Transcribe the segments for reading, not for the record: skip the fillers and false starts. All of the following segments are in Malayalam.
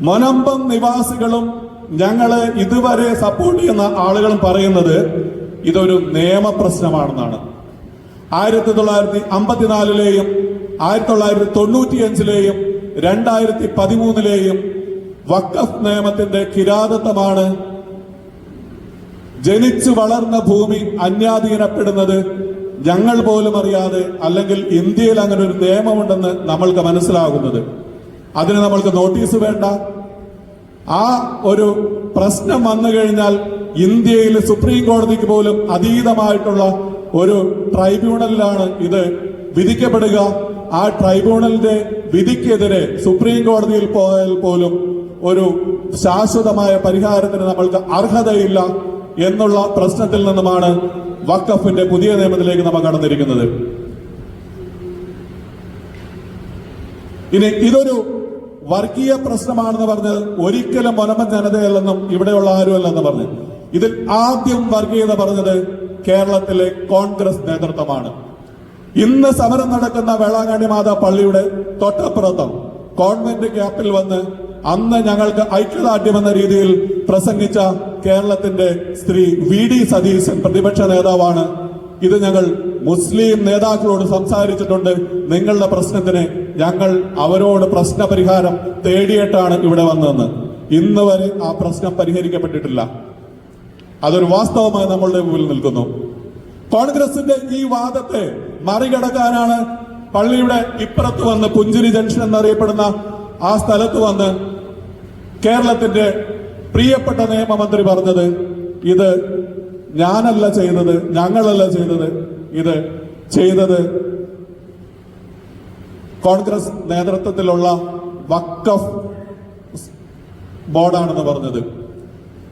മൊനമ്പം നിവാസികളും ഞങ്ങളെ ഇതുവരെ സപ്പോർട്ട് ചെയ്യുന്ന ആളുകളും പറയുന്നത് ഇതൊരു നിയമപ്രശ്നമാണെന്നാണ്. 1954-ലെയും 1995-ലെയും 2013-ലെയും വഖഫ് നിയമത്തിന്റെ കിരാതത്വമാണ് ജനിച്ചു വളർന്ന ഭൂമി അന്യാധീനപ്പെടുന്നത് ഞങ്ങൾ പോലും അറിയാതെ, അല്ലെങ്കിൽ ഇന്ത്യയിൽ അങ്ങനെ ഒരു നിയമമുണ്ടെന്ന് നമ്മൾക്ക് മനസ്സിലാകുന്നത്. അതിന് നമ്മൾക്ക് നോട്ടീസ് വേണ്ട. ആ ഒരു പ്രശ്നം വന്നു കഴിഞ്ഞാൽ ഇന്ത്യയിൽ സുപ്രീം കോടതിക്ക് പോലും അതീതമായിട്ടുള്ള ഒരു ട്രൈബ്യൂണലിലാണ് ഇത് വിധിക്കപ്പെടുക. ആ ട്രൈബ്യൂണലിന്റെ വിധിക്കെതിരെ സുപ്രീം കോടതിയിൽ പോയാൽ പോലും ഒരു ശാശ്വതമായ പരിഹാരത്തിന് നമ്മൾക്ക് അർഹതയില്ല എന്നുള്ള പ്രശ്നത്തിൽ നിന്നുമാണ് വഖഫിന്റെ പുതിയ നിയമത്തിലേക്ക് നമ്മൾ കടന്നിരിക്കുന്നത്. ഇനി ഇതൊരു വർഗീയ പ്രശ്നമാണെന്ന് പറഞ്ഞ് ഒരിക്കലും മൊനമ്പൻ ജനതയല്ലെന്നും ഇവിടെയുള്ള ആരുമല്ലെന്ന് പറഞ്ഞു. ഇതിൽ ആദ്യം വർഗീയത പറഞ്ഞത് കേരളത്തിലെ കോൺഗ്രസ് നേതൃത്വമാണ്. ഇന്ന് സമരം നടക്കുന്ന വേളാങ്കണ്ണി മാതാ പള്ളിയുടെ തൊട്ടപ്പുറത്തും കോൺവെന്റ് ക്യാമ്പിൽ വന്ന് അന്ന് ഞങ്ങൾക്ക് ഐക്യദാർഢ്യം എന്ന രീതിയിൽ പ്രസംഗിച്ച കേരളത്തിന്റെ സ്ത്രീ വി.ഡി. സതീശൻ പ്രതിപക്ഷ നേതാവാണ്. ഇത് ഞങ്ങൾ മുസ്ലിം നേതാക്കളോട് സംസാരിച്ചിട്ടുണ്ട്. നിങ്ങളുടെ പ്രശ്നത്തിന് ഞങ്ങൾ അവരോട് പ്രശ്നപരിഹാരം തേടിയിട്ടാണ് ഇവിടെ വന്നതെന്ന്. ഇന്ന് വരെ ആ പ്രശ്നം പരിഹരിക്കപ്പെട്ടിട്ടില്ല. അതൊരു വാസ്തവമായി നമ്മളുടെ മുമ്പിൽ നിൽക്കുന്നു. കോൺഗ്രസിന്റെ ഈ വാദത്തെ മറികടക്കാനാണ് പള്ളിയുടെ ഇപ്പുറത്ത് വന്ന് പുഞ്ചിരി ജംഗ്ഷൻ എന്നറിയപ്പെടുന്ന ആ സ്ഥലത്ത് വന്ന് കേരളത്തിന്റെ പ്രിയപ്പെട്ട നിയമമന്ത്രി പറഞ്ഞത്, ഇത് ഞാനല്ല ചെയ്തത്, ഞങ്ങളല്ല ചെയ്തത്, ഇത് ചെയ്തത് കോൺഗ്രസ് നേതൃത്വത്തിലുള്ള വഖഫ് ബോർഡാണെന്ന് പറഞ്ഞത്.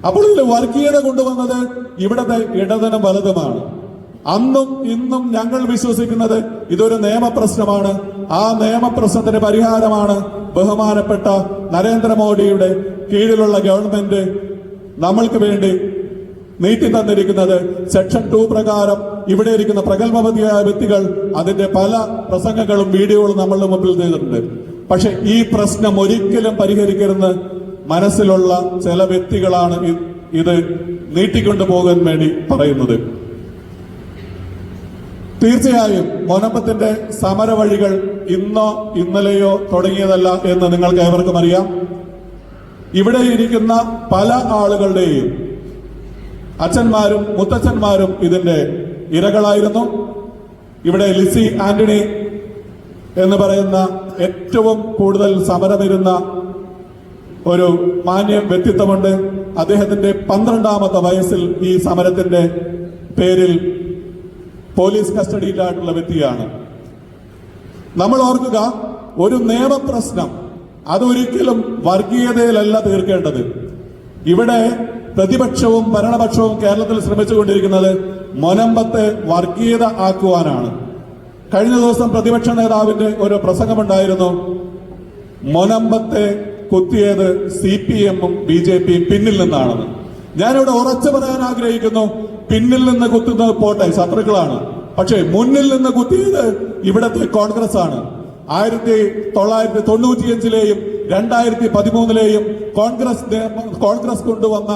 അപ്പോൾ ഇതിൽ വർഗീയത കൊണ്ടുവന്നത് ഇവിടത്തെ ഇടതനും വലതുമാണ്. അന്നും ഇന്നും ഞങ്ങൾ വിശ്വസിക്കുന്നത് ഇതൊരു നിയമപ്രശ്നമാണ്. ആ നിയമപ്രശ്നത്തിന് പരിഹാരമാണ് ബഹുമാനപ്പെട്ട നരേന്ദ്രമോദിയുടെ കീഴിലുള്ള ഗവൺമെന്റ് നമ്മൾക്ക് വേണ്ടി നീട്ടി തന്നിരിക്കുന്നത്. സെക്ഷൻ 2 പ്രകാരം ഇവിടെ ഇരിക്കുന്ന പ്രഗത്ഭമതിയായ വ്യക്തികൾ അതിന്റെ പല പ്രസംഗങ്ങളും വീഡിയോകളും നമ്മളുടെ മുമ്പിൽ ചെയ്തിട്ടുണ്ട്. പക്ഷെ ഈ പ്രശ്നം ഒരിക്കലും പരിഹരിക്കരുതെന്ന് മനസ്സിലുള്ള ചില വ്യക്തികളാണ് ഇത് നീട്ടിക്കൊണ്ടുപോകാൻ വേണ്ടി പറയുന്നത്. തീർച്ചയായും മൊനമ്പത്തിന്റെ സമരവഴികൾ ഇന്നോ ഇന്നലെയോ തുടങ്ങിയതല്ല എന്ന് നിങ്ങൾക്ക് ഏവർക്കും അറിയാം. ഇവിടെ ഇരിക്കുന്ന പല ആളുകളുടെയും അച്ഛന്മാരും മുത്തച്ഛന്മാരും ഇതിന്റെ ഇരകളായിരുന്നു. ഇവിടെ ലിസി ആന്റണി എന്ന് പറയുന്ന ഏറ്റവും കൂടുതൽ സമരമിരുന്ന ഒരു മാന്യ വ്യക്തിത്വമുണ്ട്. അദ്ദേഹത്തിന്റെ 12ാമത്തെ വയസ്സിൽ ഈ സമരത്തിന്റെ പേരിൽ പോലീസ് കസ്റ്റഡിയിലായിട്ടുള്ള വ്യക്തിയാണ്. നമ്മൾ ഓർക്കുക, ഒരു നിയമപ്രശ്നം അതൊരിക്കലും വർഗീയതയിലല്ല തീർക്കേണ്ടത്. ഇവിടെ പ്രതിപക്ഷവും ഭരണപക്ഷവും കേരളത്തിൽ ശ്രമിച്ചുകൊണ്ടിരിക്കുന്നത് മൊനമ്പത്തെ വർഗീയത ആക്കുവാനാണ്. കഴിഞ്ഞ ദിവസം പ്രതിപക്ഷ നേതാവിന്റെ ഒരു പ്രസംഗമുണ്ടായിരുന്നു. മൊനമ്പത്തെ കുത്തിയത് CPM-ഉം BJP-യും പിന്നിൽ നിന്നാണെന്ന്. ഞാനിവിടെ ഉറച്ചു പറയാൻ ആഗ്രഹിക്കുന്നു, പിന്നിൽ നിന്ന് കുത്തുന്നത് പോട്ടെ, ശത്രുക്കളാണ്. പക്ഷേ മുന്നിൽ നിന്ന് കുത്തിയത് ഇവിടത്തെ കോൺഗ്രസ് ആണ്. 1995-ലെയും 2013-ലെയും കോൺഗ്രസ് കൊണ്ടുവന്ന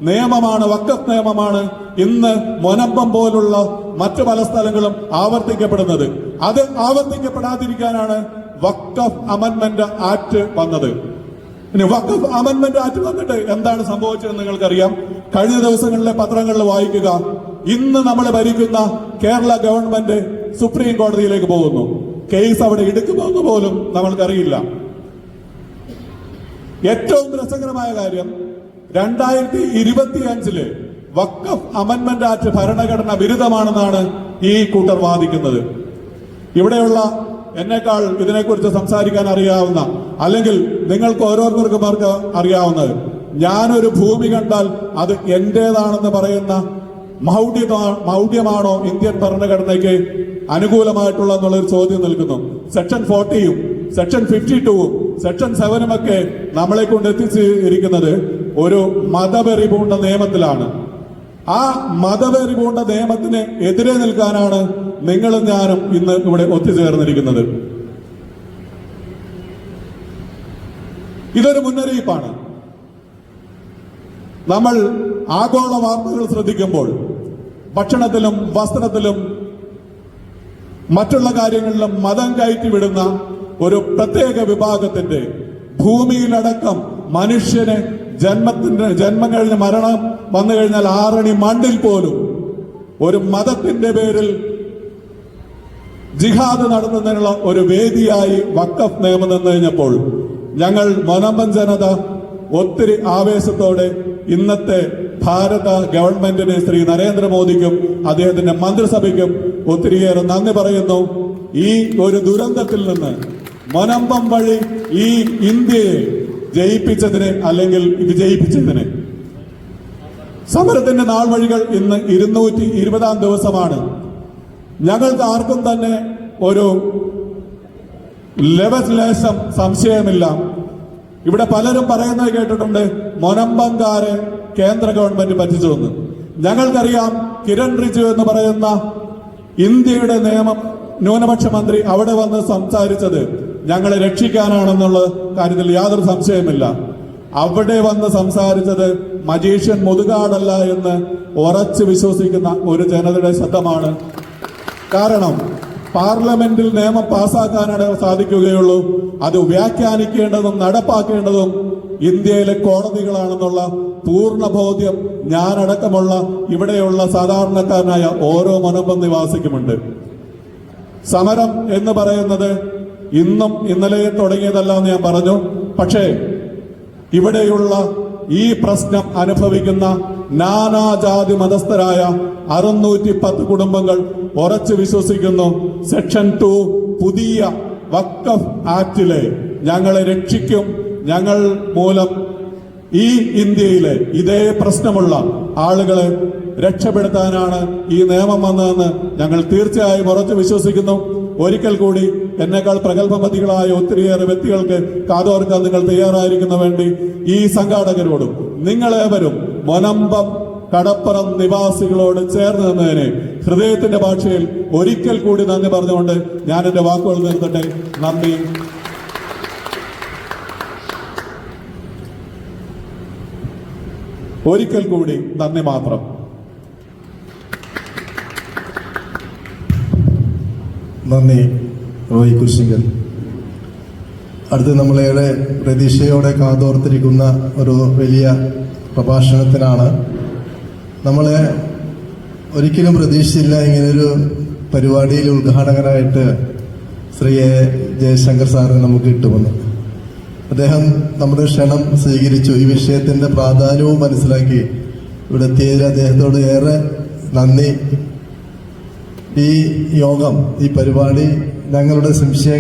നിയമമാണ്, വഖഫ് നിയമമാണ് ഇന്ന് മൊനമ്പം പോലുള്ള മറ്റു പല സ്ഥലങ്ങളും ആവർത്തിക്കപ്പെടുന്നത്. അത് ആവർത്തിക്കപ്പെടാതിരിക്കാനാണ് വഖഫ് അമെൻമെന്റ് ആക്ട് വന്നത്. ഇനി വഖഫ് അമെൻമെന്റ് ആക്ട് വന്നിട്ട് എന്താണ് സംഭവിച്ചതെന്ന് നിങ്ങൾക്കറിയാം. കഴിഞ്ഞ ദിവസങ്ങളിലെ പത്രങ്ങളിൽ വായിക്കുക, ഇന്ന് നമ്മൾ ഭരിക്കുന്ന കേരള ഗവൺമെന്റ് സുപ്രീം കോടതിയിലേക്ക് പോകുന്നു. കേസ് അവിടെ എടുക്കുമെന്ന് പോലും നമ്മൾക്കറിയില്ല. ഏറ്റവും രസകരമായ കാര്യം, 2025 വഖഫ് അമെൻമെന്റ് ആക്ട് ഭരണഘടന വിരുദ്ധമാണെന്നാണ് ഈ കൂട്ടർ വാദിക്കുന്നത്. ഇവിടെയുള്ള എന്നെക്കാൾ ഇതിനെക്കുറിച്ച് സംസാരിക്കാൻ അറിയാവുന്ന, അല്ലെങ്കിൽ നിങ്ങൾക്ക് ഓരോരുത്തർക്കും അറിയാവുന്നത്, ഞാനൊരു ഭൂമി കണ്ടാൽ അത് എന്റേതാണെന്ന് പറയുന്ന മൗഢ്യമാണോ ഇന്ത്യൻ ഭരണഘടനയ്ക്ക് അനുകൂലമായിട്ടുള്ള എന്നുള്ളൊരു ചോദ്യം നിൽക്കുന്നു. സെക്ഷൻ 40-യും സെക്ഷൻ 52-വും സെക്ഷൻ 7-ഉം ഒക്കെ നമ്മളെ കൊണ്ട് എത്തിച്ചിരിക്കുന്നത് ഒരു മതവെറി പൂണ്ട നിയമത്തിലാണ്. ആ മതവെറി പൂണ്ട നിയമത്തിന് എതിരെ നിൽക്കാനാണ് നിങ്ങളും ഞാനും ഇന്ന് ഇവിടെ ഒത്തുചേർന്നിരിക്കുന്നത്. ഇതൊരു മുന്നറിയിപ്പാണ്. നമ്മൾ ആഗോള വാർത്തകൾ ശ്രദ്ധിക്കുമ്പോൾ ഭക്ഷണത്തിലും വസ്ത്രത്തിലും മറ്റുള്ള കാര്യങ്ങളിലും മതം കയറ്റിവിടുന്ന ഒരു പ്രത്യേക വിഭാഗത്തിന്റെ ഭൂമിയിലടക്കം മനുഷ്യന് ജന്മം കഴിഞ്ഞ് മരണം വന്നു കഴിഞ്ഞാൽ 6 അടി മണ്ണിൽ പോലും ഒരു മതത്തിന്റെ പേരിൽ ജിഹാദ് നടത്തുന്നതിനുള്ള ഒരു വേദിയായി വഖഫ് നിയമം നിന്ന് കഴിഞ്ഞപ്പോൾ ഞങ്ങൾ മുനമ്പം ജനത ഒത്തിരി ആവേശത്തോടെ ഇന്നത്തെ ഭാരത ഗവൺമെന്റിന് ശ്രീ നരേന്ദ്രമോദിക്കും അദ്ദേഹത്തിന്റെ മന്ത്രിസഭയ്ക്കും ഒത്തിരിയേറെ നന്ദി പറയുന്നു. ഈ ഒരു ദുരന്തത്തിൽ നിന്ന് മുനമ്പം വഴി ഈ ഇന്ത്യയെ ജയിപ്പിച്ചതിന് അല്ലെങ്കിൽ വിജയിപ്പിച്ചതിന് സമരത്തിന്റെ നാൾ വഴികൾ ഇന്ന് 220-ാം ദിവസമാണ്. ഞങ്ങൾക്ക് ആർക്കും തന്നെ ഒരു ലേശം സംശയമില്ല. ഇവിടെ പലരും പറയുന്നത് കേട്ടിട്ടുണ്ട്, മുനമ്പംകാരെ കേന്ദ്ര ഗവൺമെന്റ് പറ്റിച്ചുവെന്ന്. ഞങ്ങൾക്കറിയാം, കിരൺ റിജിജു എന്ന് പറയുന്ന ഇന്ത്യയുടെ ന്യൂനപക്ഷ മന്ത്രി അവിടെ വന്ന് സംസാരിച്ചത് ഞങ്ങളെ രക്ഷിക്കാനാണെന്നുള്ള കാര്യത്തിൽ യാതൊരു സംശയമില്ല. അവിടെ വന്ന് സംസാരിച്ചത് മജീഷ്യൻ മുതുകാടല്ല എന്ന് ഉറച്ചു വിശ്വസിക്കുന്ന ഒരു ജനതയുടെ ശബ്ദമാണ്. കാരണം പാർലമെന്റിൽ നിയമം പാസാക്കാനാണ് സാധിക്കുകയുള്ളൂ. അത് വ്യാഖ്യാനിക്കേണ്ടതും നടപ്പാക്കേണ്ടതും ഇന്ത്യയിലെ കോടതികളാണെന്നുള്ള പൂർണ്ണ ബോധ്യം ഞാനടക്കമുള്ള ഇവിടെയുള്ള സാധാരണക്കാരനായ ഓരോ മുനമ്പം നിവാസിക്കുമുണ്ട്. സമരം എന്ന് പറയുന്നത് ഇന്നും ഇന്നലെ തുടങ്ങിയതല്ല എന്ന് ഞാൻ പറഞ്ഞു. പക്ഷേ ഇവിടെയുള്ള ഈ പ്രശ്നം അനുഭവിക്കുന്ന നാനാജാതി മതസ്ഥരായ 610 കുടുംബങ്ങൾ ഉറച്ചു വിശ്വസിക്കുന്നു, സെക്ഷൻ 2 പുതിയ വഖഫ് ആക്ടിലെ ഞങ്ങളെ രക്ഷിക്കും. ഞങ്ങൾ മൂലം ഈ ഇന്ത്യയിലെ ഇതേ പ്രശ്നമുള്ള ആളുകളെ രക്ഷപ്പെടുത്താനാണ് ഈ നിയമം വന്നതെന്ന് ഞങ്ങൾ തീർച്ചയായും ഉറച്ചു വിശ്വസിക്കുന്നു. ഒരിക്കൽ കൂടി എന്നേക്കാൾ പ്രഗത്ഭമതികളായ ഒത്തിരിയേറെ വ്യക്തികൾക്ക് കാതോർക്കാൻ നിങ്ങൾ തയ്യാറായിരിക്കുന്ന വേണ്ടി ഈ സംഘാടകരോടും നിങ്ങളേവരും മുനമ്പം കടപ്പുറം നിവാസികളോട് ചേർന്ന് നിന്നതിന് ഹൃദയത്തിന്റെ ഭാഷയിൽ ഒരിക്കൽ കൂടി നന്ദി പറഞ്ഞുകൊണ്ട് ഞാൻ എന്റെ വാക്കുകൾ നിർത്തട്ടെ. നന്ദി. ഒരിക്കൽ കൂടി നന്ദി മാത്രം. നന്ദി റോയ് കുരിശിങ്കൽ. അടുത്ത് നമ്മളേറെ പ്രതീക്ഷയോടെ കാതോർത്തിരിക്കുന്ന ഒരു വലിയ പ്രഭാഷണത്തിനാണ്. നമ്മളെ ഒരിക്കലും പ്രതീക്ഷിച്ചില്ല ഇങ്ങനൊരു പരിപാടിയിൽ ഉദ്ഘാടകനായിട്ട് ശ്രീ എ ജയശങ്കർ സാറിന് നമുക്ക് കിട്ടുമെന്ന്. അദ്ദേഹം നമ്മുടെ ക്ഷണം സ്വീകരിച്ചു. ഈ വിഷയത്തിന്റെ പ്രാധാന്യവും മനസ്സിലാക്കി ഇവിടെ എത്തിയതിൽ അദ്ദേഹത്തോട് ഏറെ നന്ദി. ഈ യോഗം, ഈ പരിപാടി ഞങ്ങളുടെ സംശയങ്ങൾ